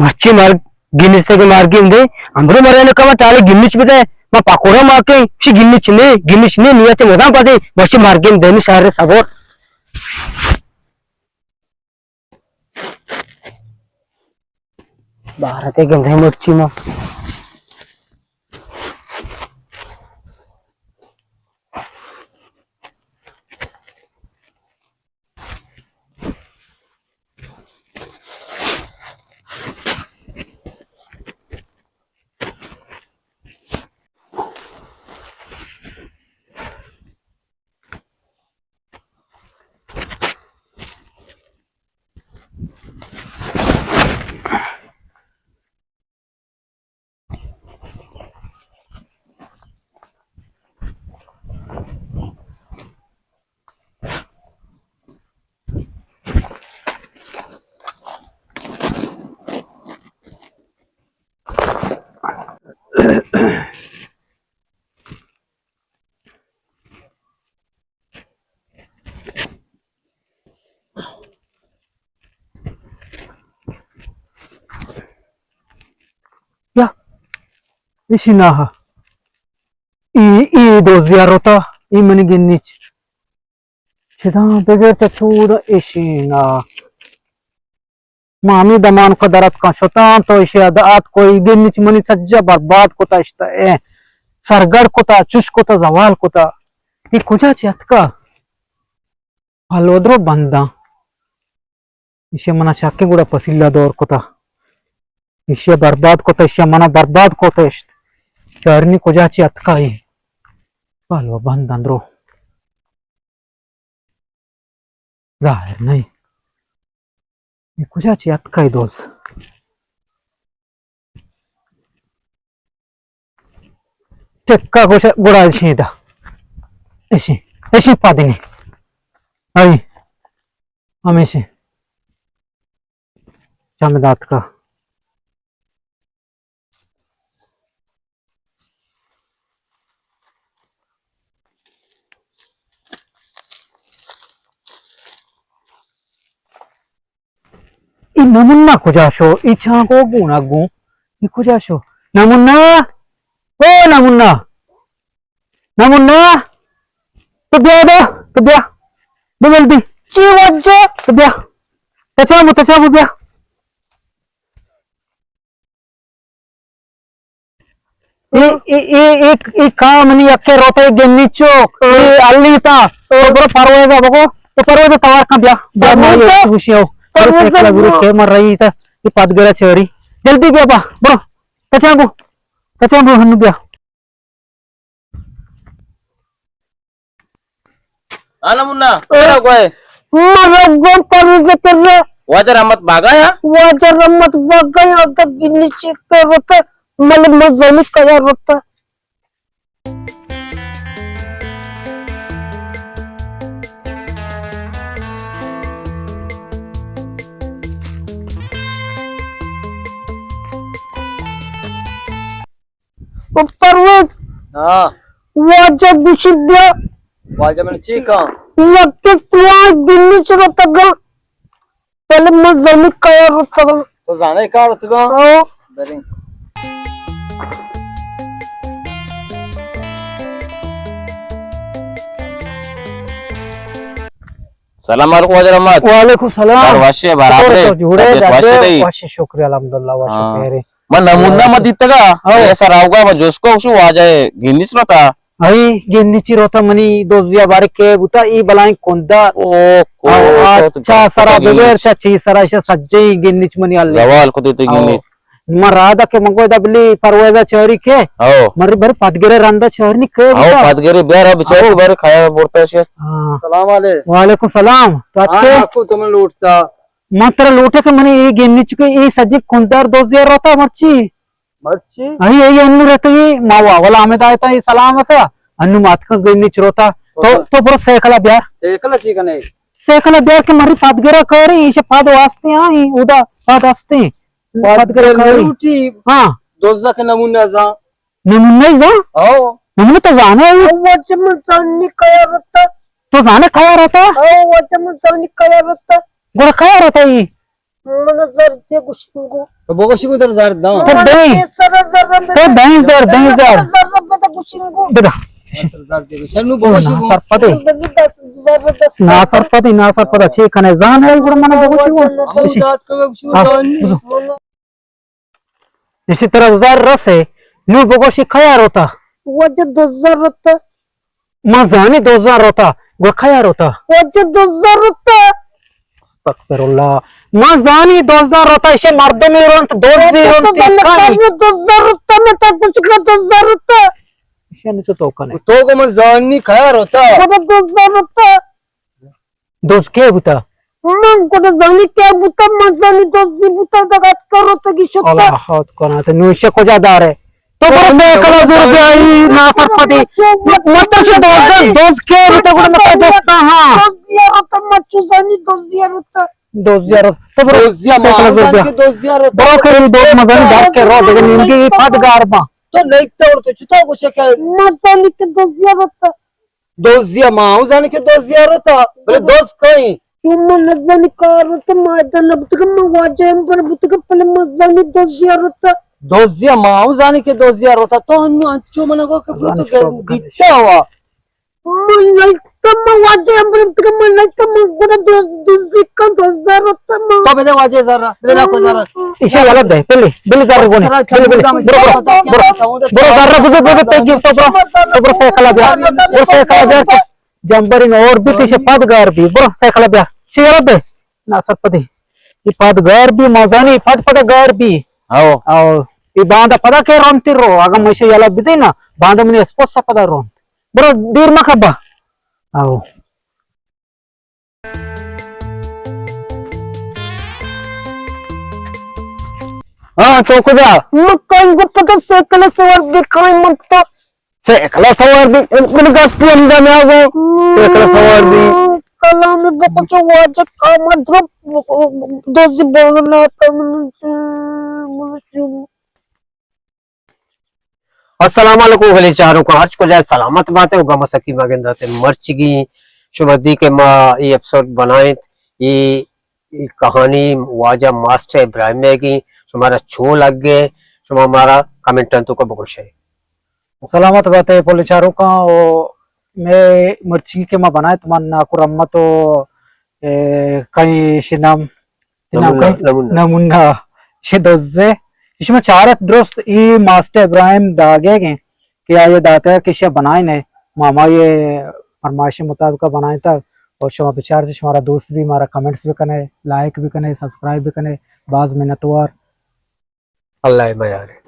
मच्छी मार गिन्नीच तक मार्गे अंदर मरे कमा ताले गिन्नीच बिते मा पाकोड़ा माके सी गिन्नीच ने नियते मोदा पादे मच्छी मार्गे देनी सारे सबोर भारत के गंधे मच्छी मा ya isinaha i do ziarota i mani ginnic cheda beger chachuda isina मामी दमान को दरद का शता तो इसे अदात कोई गिन्निच मनी सज्जा बर्बाद कोता इश्ता ए सरगड़ कोता चुश कोता जवाल कोता ये कुजा चतका हलोद्रो बंदा इसे मना शाके गुड़ा पसिल्ला दौर कोता इसे बर्बाद कोता इसे मना बर्बाद कोता इश्त चरनी कुजा चतका ही हलो बंदा अंदरो जाहिर नहीं कुछ अतका दोस्त चक्का कुछ गुड़ा छेदा ऐसे ऐसे पादेंगे आई हम ऐसे चमदात का नमुन्ना कुजाशो इच्छा को गुना गु कुजाशो नमुन्ना ओ नमुन्ना नमुन्ना तो ब्या जल्दी ची वज्जो तो ब्या तचाबु ब्या एक काम नहीं अक्के रोते गेन्नीचो अल्लीता बरो परवेदा बको तो परवेदा तवार का ब्या मैं खुशी हो गुरु के मर रही था ये पदगरा चोरी जल्दी ब्या बरो तचाबु हनु ब्या आना मुन्ना क्या कोई मरगम पर कर रहा वाजर अहमद भागा या वाजर रमत बगल अगर गिन्नी चेक कर रहा मतलब मजलिस का यार रहा परवेज हाँ वाजर बिशिद्या वाजर मैंने चीखा वक्त तुआ गिन्नी चरता गा पहले मजलिस का यार रहा तो जाने का रुतगा ओ बरे सलाम अलैकुम वाजर अहमद वालेकुम सलाम वाशे बराबर जुड़े वाशे दई वाशे शुक्रिया अल्हम्दुलिल्लाह वाशे तेरे मन नमुना मत इतगा ऐसा रावगा म जोस्को शू वाजाय गिन्नीस रता अई गिन्नीची रोता मनी दोजिया बारे के बुता ई बलाई कोंदा ओ अच्छा सरा बेर ची सरा सज्जे गिन्नीच मनी अल्ले जवाल को देते गिन्नीस मरादा के मंगो दबली परवेदा चोरी के ओ मर बर पदगरे रंदा चोरनी के ओ पदगरे बेर बिचारे बेर खाया बोलता है सलाम अलैकुम वालेकुम सलाम तो आपको तुम लूटता मात्र लूटे के मनी ई गिन्नीच के ई सज्जे कोंदार दोजिया रोता मर्ची अही यही अन्नु रहते ही मावा वाला हमें दायता ये सलामत अन्नु मात का गिन्नीच रोता तो बरो सेकला ब्यार के मरी पदगरा करी इसे पद वास्ते आई उदा पद वास्ते पदगरा करी हां दोजा के नमूना जा नमूना जा ओ नमूना तो जाने है वचमन सन्नी कया रहता तो जाने कया रहता ओ वचमन सन्नी कया रहता गोरा कया रहता ही मन जरते गुशिंगो तो वो कुछ उधर जार दाओ तो दही तो दही जर गुशिंगो बेटा जार दे चलनु ओ वो ना सरपति दस ना सरपति अच्छी कने जान है गुरु मन बगुशी हम जात को कुछ दानी इसी तरह जार रस है नु बगुशी खयार होता वजे 2000 रुपये मजानी 2000 होता वो खयार होता वजे 2000 रुपये अस्तगफिरुल्लाह मजानी 2000 होता इसे मर्द में रोंत 2000 2000 रुपये में तो कुछ का 2000 रुपये इसे नीचे तो कने तो को मन जानी खैर होता वो 2000 रुपये दोस्त के बुता मन को तो जानी क्या बुता मजानी 20 बुता दगात करो तो की शक्ता अल्लाह हाथ कोना तो नु इसे को ज्यादा रे तो पर मैं कला दूर गई ना सरपति मतलब से दोस्त के बुता को मतलब दोस्त हां 2000 रुपये मच्छू जानी 2000 रुपये 2000 तो पर दोजिया मां के दोजिया रो बरो के दो मजानी डाक के रो लेकिन इनकी फटगार बा तो नहीं तोड़ तो चुता कुछ क्या मजानी के 2000 रुपये दोजिया मां जाने के दोजिया रोता बोले दोस्त कहीं Cuma nazani karota madana butuka mawajam पर butuka पहले मजानी 2000 रुपये दोजिया मां जाने के दोजिया रोता तो हन्नु अच्छो मन को के तो दिखता हुआ मलाई कम मवाजम पर butuka मलाई कम गुना 2000 रुपये तो बेटे वाजे जरा बेटे को जरा इसे गलत है बिल कर कोने बरो दर्रा बुझे ते गिफ्ट तो बरो सेकला ब्या और सेकला ब्या जंबरी में और भी तिसे पदगार भी बरो सेकला ब्या शिगलत है ना सरपति ಈ ಪದಗಾರ್ ಬಿ ಮಜಾನಿ ಪದಗಾರ್ ಬಿ आओ ಅವ್ ಈ ಬಾಂಧ ಪದಕ್ಕೆ ರೋಂತಿರೋ ಆಗ ಮೈಸೆ ಎಲ್ಲ ಬಿದಿನ ಬಾಂಧ ಮನಿ ಸ್ಪೋಸ್ ಪದ ರೋಂ ಬರೋ ದೀರ್ ಮಖಬ್ಬ ಅವ್ हां तो कुजा मकान को पता सेकला सवार दिखाई मत सेकला सवार भी मन गट्टू अंदा में आगो सेकला सवार भी कला में बहुत वाज का मतलब दोजी बोलना तम अस्सलाम वालेकुम वाले चारों को हर्ष को जाए सलामत बातें होगा मसकी मगंदा ते मर्च की शुभदी के मां ये एपिसोड बनाए ये कहानी वाजा मास्टर इब्राहिम की तुम्हारा छो लग गए तुम हमारा कमेंट तो को बहुत है सलामत बात है पोलिचारों का और मैं मर्ची के मां बनाए तुम्हारा नाकुर अम्मा तो कहीं शिनाम नमुना शिदोज़े इसमें चार दोस्त ये मास्टर इब्राहिम दागे के कि ये दाता कि शे बनाए ने मामा ये फरमाइश मुताबिक बनाए था और शुमा विचार से हमारा दोस्त भी हमारा कमेंट्स भी कने लाइक भी कने सब्सक्राइब भी कने बाज मिन्नतवार अल्लाह मयार